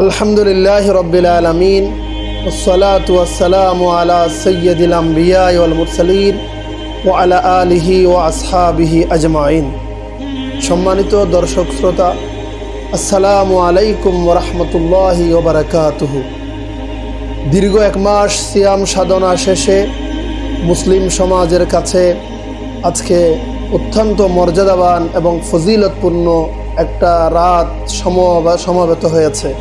আলহামদুলিল্লাহি রাব্বিল আলামিন ওয়াসসালাতু ওয়াসসালামু আলা সাইয়্যিদিল আমবিয়া ওয়াল মুরসালিন ওয়া আলা আলিহি ওয়া আসহাবিহি আজমাইন। সম্মানিত দর্শক শ্রোতা, আসসালামু আলাইকুম ওয়া রাহমাতুল্লাহি ওয়া বারাকাতুহু। দীর্ঘ এক মাস সিয়াম সাধনা শেষে মুসলিম সমাজের কাছে আজকে অত্যন্ত মর্যাদাবান এবং ফজিলতপূর্ণ একটা রাত সমবেত হয়েছে।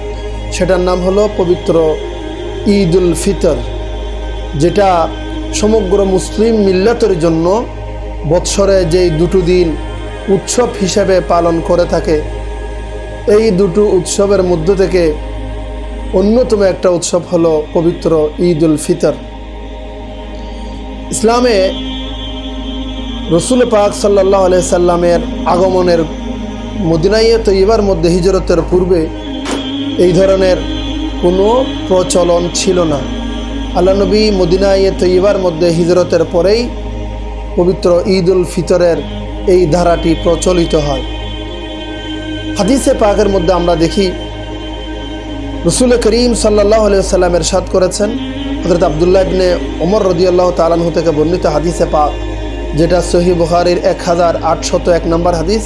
সেটার নাম হলো পবিত্র ঈদ উল ফিতর, যেটা সমগ্র মুসলিম মিল্লাতের জন্য বৎসরে যেই দুটো দিন উৎসব হিসেবে পালন করে থাকে, এই দুটো উৎসবের মধ্য থেকে অন্যতম একটা উৎসব হলো পবিত্র ঈদ উল ফিতর। ইসলামে রসুল পাক সাল্লাল্লাহু আলাইহি সাল্লামের আগমনের মদিনায়ে তৈয়বার মধ্যে হিজরতের পূর্বে এই ধরনের কোনো প্রচলন ছিল না। আল্লাহ নবী মদিনায়ে তৈয়বার মধ্যে হিজরতের পরেই পবিত্র ঈদ উল ফিতরের এই ধারাটি প্রচলিত হয়। হাদিসে পাকের মধ্যে আমরা দেখি রসুল করিম সাল্লাল্লাহু আলাইহি সাল্লাম ইরশাদ করেছেন, হযরত আব্দুল্লাহ ইবনে ওমর রাদিয়াল্লাহু তাআলা আনহু থেকে বর্ণিত হাদিসে পাক, যেটা সহিহ বুখারীর 1801 নম্বর হাদিস।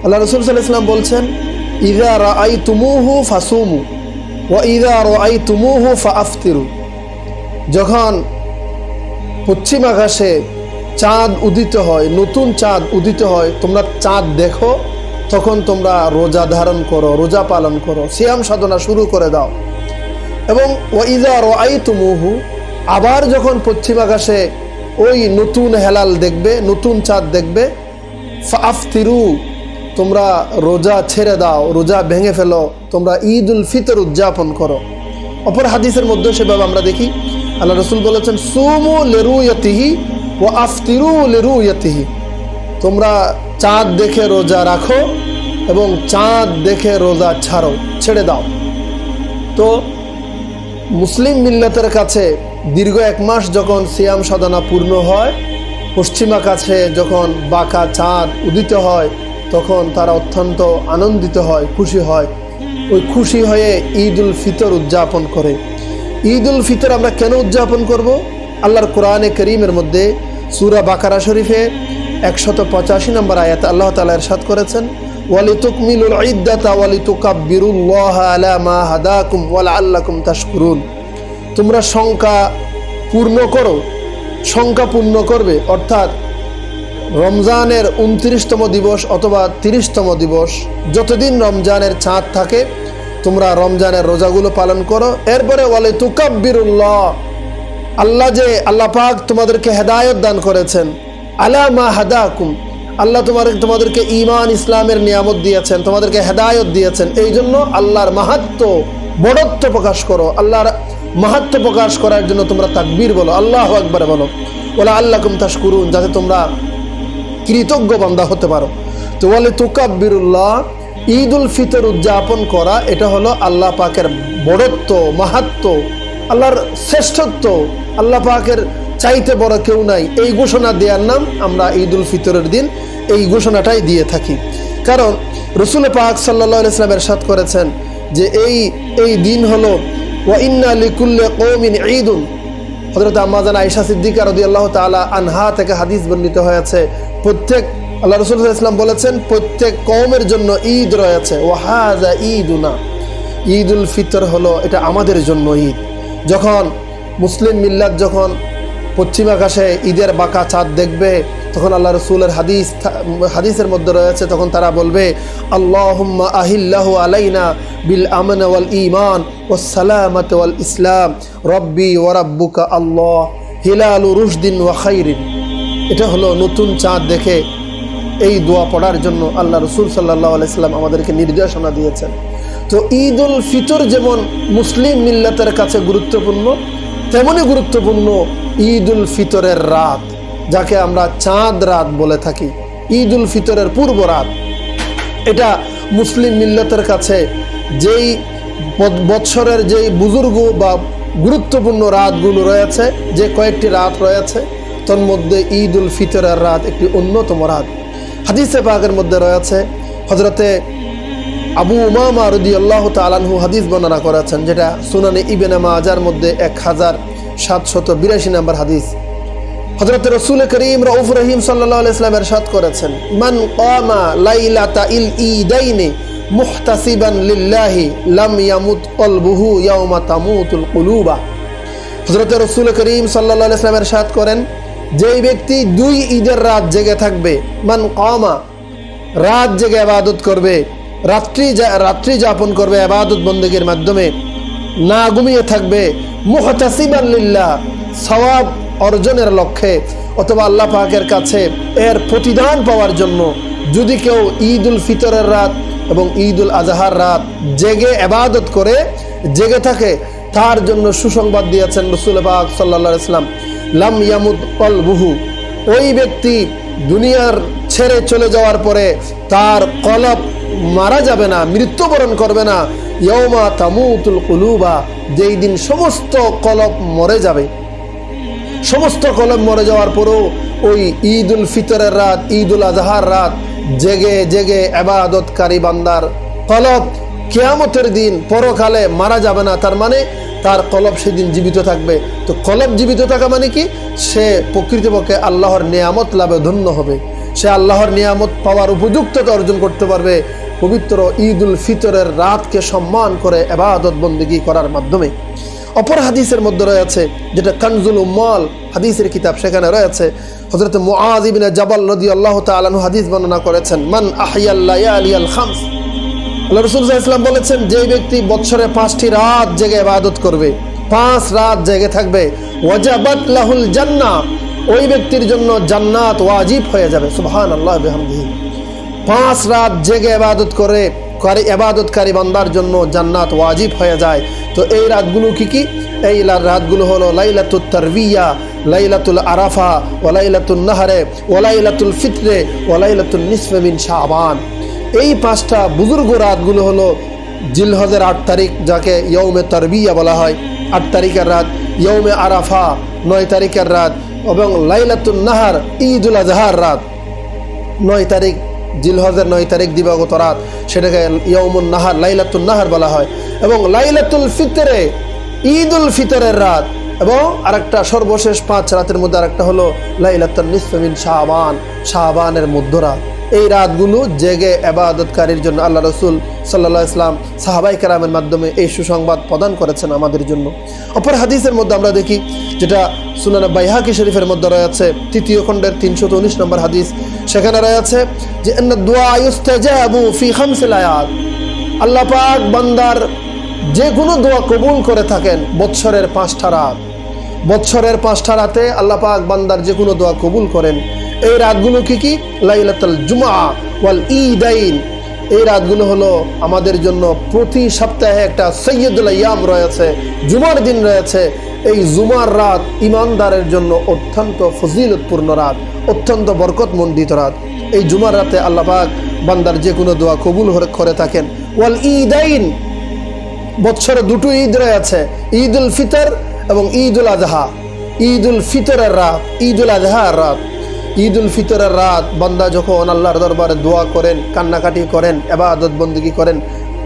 আল্লাহ রাসূল সাল্লাল্লাহু আলাইহি ওয়াসাল্লাম বলছেন, ইযা রাআইতুমুহু ফাসুমু ওয়া ইযা রাআইতুমুহু ফাআফতিরু। যখন পশ্চিম আকাশে চাঁদ উদিত হয়, নতুন চাঁদ উদিত হয়, তোমরা চাঁদ দেখো, তখন তোমরা রোজা ধারণ করো, রোজা পালন করো, সিয়াম সাধনা শুরু করে দাও। এবং ওয়া ইযা রাআইতুমুহু, আবার যখন পশ্চিম আকাশে ওই নতুন হেলাল দেখবে, নতুন চাঁদ দেখবে, ফাআফতিরু, তোমরা রোজা ছেড়ে দাও, রোজা ভেঙে ফেলো, তোমরা ঈদ উল ফিতর উদযাপন করো। অপর হাদিসের মধ্যে সেভাবে আমরা দেখি আল্লাহ রসুল বলেছেন, সুমু লিরুয়াতিহি ওয়া আফতিরু লিরুয়াতিহি। তোমরা চাঁদ দেখে রোজা রাখো এবং চাঁদ দেখে রোজা ছেড়ে দাও। তো মুসলিম মিল্লাতের কাছে দীর্ঘ এক মাস যখন সিয়াম সাধনা পূর্ণ হয়, পশ্চিম আকাশে যখন বাঁকা চাঁদ উদিত হয়, তখন তারা অত্যন্ত আনন্দিত হয়, খুশি হয়। ওই খুশি হয়ে ঈদ উল ফিতর উদযাপন করে। ঈদ উল ফিতর আমরা কেন উদযাপন করব? আল্লাহর কোরআনে করিমের মধ্যে সূরা বাকারা শরীফে 185 নম্বর আয়াতে আল্লাহ তাআলা ইরশাদ করেছেন, ওয়ালিতুকমিলুল ইদ্দাতা ওয়ালিতুকাব্বিরুল্লাহা আলা মা হাদাকুম ওয়া লাআল্লাকুম তাশকুরুন। তোমরা সংখ্যা পূর্ণ করো, সংখ্যা পূর্ণ করবে, অর্থাৎ রমজানের 29তম দিবস অথবা 30তম দিবস, যতদিন রমজানের চাঁদ থাকে তোমরা রমজানের রোজাগুলো পালন করো। এরপরে ওয়ালিতুকাব্বিরুল্লাহ, আল্লাহ পাক তোমাদেরকে হেদায়েত দান করেছেন, আলা মা হাদাকুম, আল্লাহ তোমাদেরকে ঈমান ইসলামের নিয়ামত দিয়েছেন, তোমাদেরকে হেদায়েত দিয়েছেন, এই জন্য আল্লাহর মাহাত্ম্য বড়ত্ব প্রকাশ করো। আল্লাহর মাহাত্ম্য প্রকাশ করার জন্য তোমরা তাকবীর বলো, আল্লাহু আকবার বলো, ওয়ালা আল্লাকুম তাশকুরুন, যাতে তোমরা কৃতজ্ঞ বান্দা হতে পারো। তো ওয়ালিতুকাব্বিরুল্লাহ, ঈদ উল ফিতর উদযাপন করা, এটা হলো আল্লাহ পাকের বড়ত্ব, মাহাত্ম্য, আল্লাহর শ্রেষ্ঠত্ব, আল্লাহ পাকের চাইতে বড় কেউ নাই, এই ঘোষণা দেওয়ার নাম আমরা ঈদ উল ফিতরের দিন এই ঘোষণাটাই দিয়ে থাকি। কারণ রসুল পাক সাল্লাল্লাহু আলাইহি ওয়াসাল্লাম ইরশাদ করেছেন যে এই দিন হলো ওয়া ইন্না লিকুল্লি কওমিন ঈদুন। হযরত আম্মা জান আয়েশা সিদ্দিকা রাদিয়াল্লাহু তাআলা আনহা থেকে হাদিস বর্ণিত হয়েছে, আল্লাহ রাসূল সাল্লাল্লাহু আলাইহি ওয়াসাল্লাম বলেছেন, প্রত্যেক কওমের জন্য ঈদ রয়েছে, ওয়া হাযা ঈদুনা, ঈদ উল ফিতর হলো এটা আমাদের জন্য ঈদ। যখন মুসলিম মিল্লাত যখন পশ্চিম আকাশে ঈদের বাঁকা চাঁদ দেখবে, তখন আল্লাহ রসুলের হাদিসের মধ্যে রয়েছে, তখন তারা বলবে, আল্লাহুম্মা আহিল্লাহু আলাইনা বিল আমন ওয়াল ঈমান ওয়াস সালামাত ওয়াল ইসলাম রব্বি ওয়া রাব্বুকা আল্লাহ হিলালু রুশদিন ওয়া খাইরিন। এটা হলো নতুন চাঁদ দেখে এই দোয়া পড়ার জন্য আল্লাহ রসুল সাল্লাল্লাহু আলাইহি সাল্লাম আমাদেরকে নির্দেশনা দিয়েছেন। তো ঈদ উল ফিতর যেমন মুসলিম মিল্লাতের কাছে গুরুত্বপূর্ণ, তেমনই গুরুত্বপূর্ণ ঈদ উল ফিতরের রাত, যাকে আমরা চাঁদ রাত বলে থাকি, ঈদ উল ফিতরের পূর্ব রাত। এটা মুসলিম মিল্লাতের কাছে যেই বৎসরের যেই বুজুর্গ বা গুরুত্বপূর্ণ রাতগুলো রয়েছে, যে কয়েকটি রাত রয়েছে, তার মধ্যে ঈদ উল ফিতরের রাত একটি অন্যতম রাত। হাদিসে পাকের মধ্যে রয়েছে, হযরতে আবু উমামা রাদিয়াল্লাহু তাআলা আনহু হাদিস বর্ণনা করেছেন, যেটা সুনানে ইবনে মাজার মধ্যে 1782 নম্বর হাদিস। হযরত রাসূল করিম রাউফুর রহিম সাল্লাল্লাহু আলাইহি ওয়াসাল্লাম ইরশাদ করেছেন, মান কামা লাইলাতাল ঈদাইনি মুহতাসিবান লিল্লাহি লাম ইয়ামুত কলবুহু ইয়াওমা তামুতুল কুলুবা। হযরত রাসূল করিম সাল্লাল্লাহু আলাইহি ওয়াসাল্লাম ইরশাদ করেন, যেই ব্যক্তি 2 ঈদের রাত জেগে থাকবে, মান কামা রাত জেগে ইবাদত করবে, রাত্রি যাপন করবে ইবাদত বন্দেগীর মাধ্যমে, না ঘুমিয়ে থাকবে, মুহতাসিবান লিল্লাহ সওয়াব অর্জনের লক্ষ্যে অথবা আল্লাহ পাকের কাছে এর প্রতিদান পাওয়ার জন্য যদি কেউ ঈদ উল ফিতরের রাত এবং ঈদ উল আজহার রাত জেগে ইবাদত করে জেগে থাকে, তার জন্য সুসংবাদ দিয়েছেন রাসূল পাক সাল্লাল্লাহু আলাইহি ওয়াসাল্লাম, লাম ইয়ামুত কলবুহু, ওই ব্যক্তি দুনিয়ার ছেড়ে চলে যাওয়ার পরে তার কলব মারা যাবে না, মৃত্যুবরণ করবে না, ইয়াওমা তামুতুল কুলুবা, যেই দিন সমস্ত কলব মরে যাবে। সমস্ত কলব মরে যাওয়ার পরেও ওই ঈদ উল ফিতরের রাত, ঈদ উল আজহার রাত জেগে জেগে ইবাদতকারী বান্দার কলব কিয়ামতের দিন পরকালে মারা যাবে না, তার মানে তার কলব সেদিন জীবিত থাকবে। তো কলব জীবিত থাকা মানে কি? সে প্রকৃতপক্ষে আল্লাহর নিয়ামত লাভে ধন্য হবে, সে আল্লাহর নিয়ামত পাওয়ার উপযুক্ততা অর্জন করতে পারবে পবিত্র ঈদ উল ফিতরের রাতকে সম্মান করে ইবাদত বন্দেগী করার মাধ্যমে। অপর হাদিসের মধ্যে রয়েছে, যেটা কানজুল উম্মাল হাদিসের কিতাব, সেখানে রয়েছে হযরত মুআয ইবনে জাবাল রাদিয়াল্লাহু তাআলা আনহু হাদিস বর্ণনা করেছেন, মান আহইয়াল লায়ালিয়াল খামস, আল্লাহ রাসূল সাল্লাল্লাহু আলাইহি ওয়াসাল্লাম বলেছেন, যে ব্যক্তি বছরে 5টি রাত জেগে ইবাদত করবে, 5 রাত জেগে থাকবে, ওয়াজাবাত লাহুল জান্নাহ, ওই ব্যক্তির জন্য জান্নাত ওয়াজিব হয়ে যাবে। সুবহানাল্লাহ বিহামদিহি। 5 রাত জেগে ইবাদত করে ইবাদতকারী বান্দার জন্য জান্নাত ওয়াজিব হয়ে যায়। তো এই রাতগুলো কি? এই রাতগুলো হলো লাইলাতুত তারবিয়া, লাইলাতুল আরাফা, ওয়া লাইলাতুন নাহরে, ওয়া লাইলাতুল ফিতরে, ওয়া লাইলাতুন নিসফে মিন শাবান। এই 5টা বুজুর্গ রাতগুলো হলো জিলহজের 8 তারিখ, যাকে ইয়ৌমে তারবিয়া বলা হয়, 8 তারিখের রাত, ইয়ৌমে আরাফা 9 তারিখের রাত, এবং লাইলাতুন নাহার ঈদ উল আজহার রাত 9 তারিখ, জিলহজের 9 তারিখ দিবাগত রাত, সেটাকে ইয়ৌমুন নাহার, লাইলাতুন নাহার বলা হয়। এবং লাইলাতুল ফিতরে ঈদ উল ফিতরের রাত, এবং আরেকটা সর্বশেষ 5 রাতের মধ্যে আরেকটা হলো লাইলাতুন নিসফে মিন শাবান, শাবানের মধ্যরাত। এই রাতগুলো জেগে ইবাদতকারীর জন্য আল্লাহ রাসূল সাল্লাল্লাহু আলাইহি ওয়াসাল্লাম সাহাবায়ে কেরামের মাধ্যমে এই সুসংবাদ প্রদান করেছেন আমাদের জন্য। অপর হাদিসের মধ্যে আমরা দেখি, যেটা সুনানে বাইহাকি শরীফের মধ্যে রয়েছে, 3য় খণ্ডের 319 নম্বর হাদিস, সেখানে রয়েছে যে ইন্না দুআ ইউস্তাজাবু ফি 5 লায়াত, আল্লাহ পাক বান্দার যে কোনো দোয়া কবুল করে থাকেন বছরের 5টা রাত। বছরের 5টা রাতে আল্লাহ পাক বান্দার যে কোনো দোয়া কবুল করেন। এই রাতগুলো কি? লাইলাতুল জুমআ ওয়াল ঈদাইন। এই রাতগুলো হলো আমাদের জন্য প্রতি সপ্তাহে একটা সৈয়দুল আইয়াম রয়েছে, জুমার দিন রয়েছে। এই জুমার রাত ইমানদারের জন্য অত্যন্ত ফজিলতপূর্ণ রাত, অত্যন্ত বরকতমণ্ডিত রাত। এই জুমার রাতে আল্লাহ পাক বান্দার যে কোনো দোয়া কবুল করে থাকেন। ওয়াল ঈদাইন, বছরে 2টো ঈদ রয়েছে, ঈদ উল ফিতর এবং ঈদ উল আজহা। ঈদ উল ফিতরের রাত, ঈদ উল আজহার রাত। ঈদ উল ফিতরের রাত বান্দা যখন আল্লাহর দরবারে দোয়া করেন, কান্নাকাটি করেন, ইবাদত বন্দেগী করেন,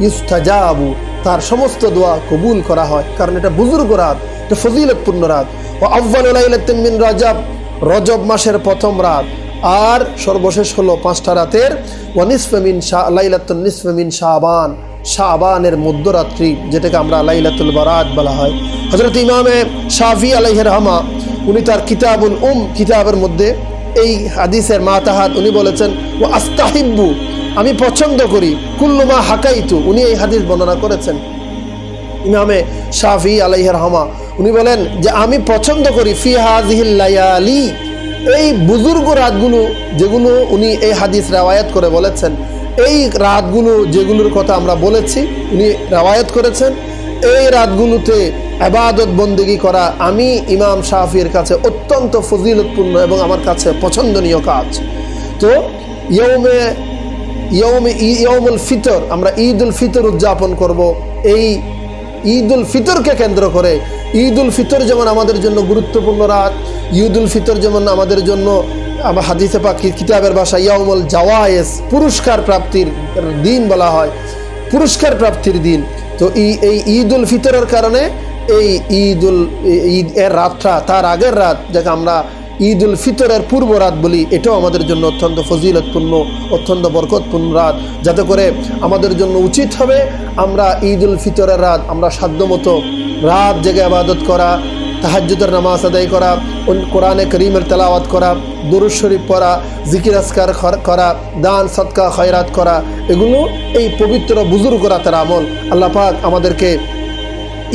ইউস্তাজাবু, তার সমস্ত দোয়া কবুল করা হয়, কারণ এটা বুজুর্গ রাত, এটা ফজিলতপূর্ণ রাত। ওয়া আউয়ালু লাইলাতিন মিন রজব, রজব মাসের 1ম রাত। আর সর্বশেষ হলো 5টা রাতের ওয়া নিসফে মিন লাইলাতুন নিসফে মিন শাবান, শাবানের মধ্যরাত্রি, যেটাকে আমরা লাইলাতুল বারাত বলা হয়। হযরত ইমামে শাফি আলাইহি রাহমা, উনি তার কিতাবুল কিতাবের মধ্যে এই হাদিসের মাতাহাত উনি বলেছেন, ওয়া আস্তাহিব্বু, আমি পছন্দ করি, কুল্লু মা হাকাইতু, উনি এই হাদিস বর্ণনা করেছেন। ইমামে শাফি আলাইহি রাহমা উনি বলেন যে আমি পছন্দ করি ফি হাযিহিল লায়ালি, এই বুজুর্গ রাতগুলো যেগুলো উনি এই হাদিস রওয়ায়াত করে বলেছেন, এই রাতগুলো যেগুলোর কথা আমরা বলেছি উনি রওয়ায়াত করেছেন, এই রাতগুলোতে ইবাদত বন্দেগী করা আমি ইমাম শাফির কাছে অত্যন্ত ফজিলতপূর্ণ এবং আমার কাছে পছন্দনীয় কাজ। তো ইয়ৌমুল ফিতর, আমরা ঈদ উল ফিতর উদযাপন করব। এই ঈদ উল ফিতরকে কেন্দ্র করে, ঈদ উল ফিতর যেমন আমাদের জন্য গুরুত্বপূর্ণ রাত, ঈদ উল ফিতর যেমন আমাদের জন্য আমার হাদিসে পাক কিতাবের ভাষা ইয়াউমুল জাওয়ায়েজ, পুরস্কার প্রাপ্তির দিন বলা হয়। পুরস্কার প্রাপ্তির দিন। তো এই ঈদ উল ফিতরের কারণে এই ঈদ এর রাতটা, তার আগের রাত, যাকে আমরা ঈদ উল ফিতরের পূর্ব রাত বলি, এটাও আমাদের জন্য অত্যন্ত ফজিলতপূর্ণ, অত্যন্ত বরকতপূর্ণ রাত। যাতে করে আমাদের জন্য উচিত হবে আমরা ঈদ উল ফিতরের রাত আমরা সাধ্যমতো রাত জেগে ইবাদত করা, তাহাজ্জুদের নামাজ আদায় করা, কোরআনে করিমের তেলাওয়াত করা, দুরূদ শরীফ পড়া, জিকির আজকার করা, দান সদকা খয়রাত করা, এগুলো এই পবিত্র বুজুর্গ রাতের আমল। আল্লাহ পাক আমাদেরকে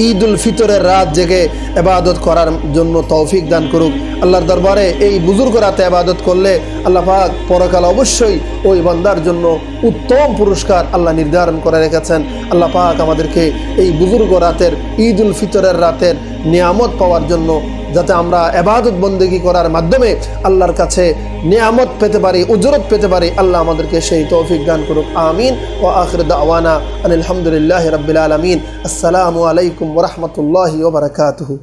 ঈদ উল ফিতরের রাত জেগে ইবাদত করার জন্য তৌফিক দান করুক। আল্লাহর দরবারে এই বুজুর্গ রাতে ইবাদত করলে আল্লাহ পাক পরকাল অবশ্যই ওই বান্দার জন্য উত্তম পুরস্কার আল্লাহ নির্ধারণ করে রেখেছেন। আল্লাহ পাক আমাদেরকে এই বুজুর্গ রাতের, ঈদ উল ফিতরের রাতের নিয়ামত পাওয়ার জন্য, যাতে আমরা ইবাদত বন্দেগী করার মাধ্যমে আল্লাহর কাছে নিয়ামত পেতে পারি, উজরত পেতে পারি, আল্লাহ আমাদেরকে সেই তৌফিক দান করুক। আমিন। ওয়া আখির দাওয়ানা আনিল হামদুলিল্লাহি রাব্বিল আলামিন। আসসালামু আলাইকুম ওয়া রাহমাতুল্লাহি ওয়া বারাকাতুহু।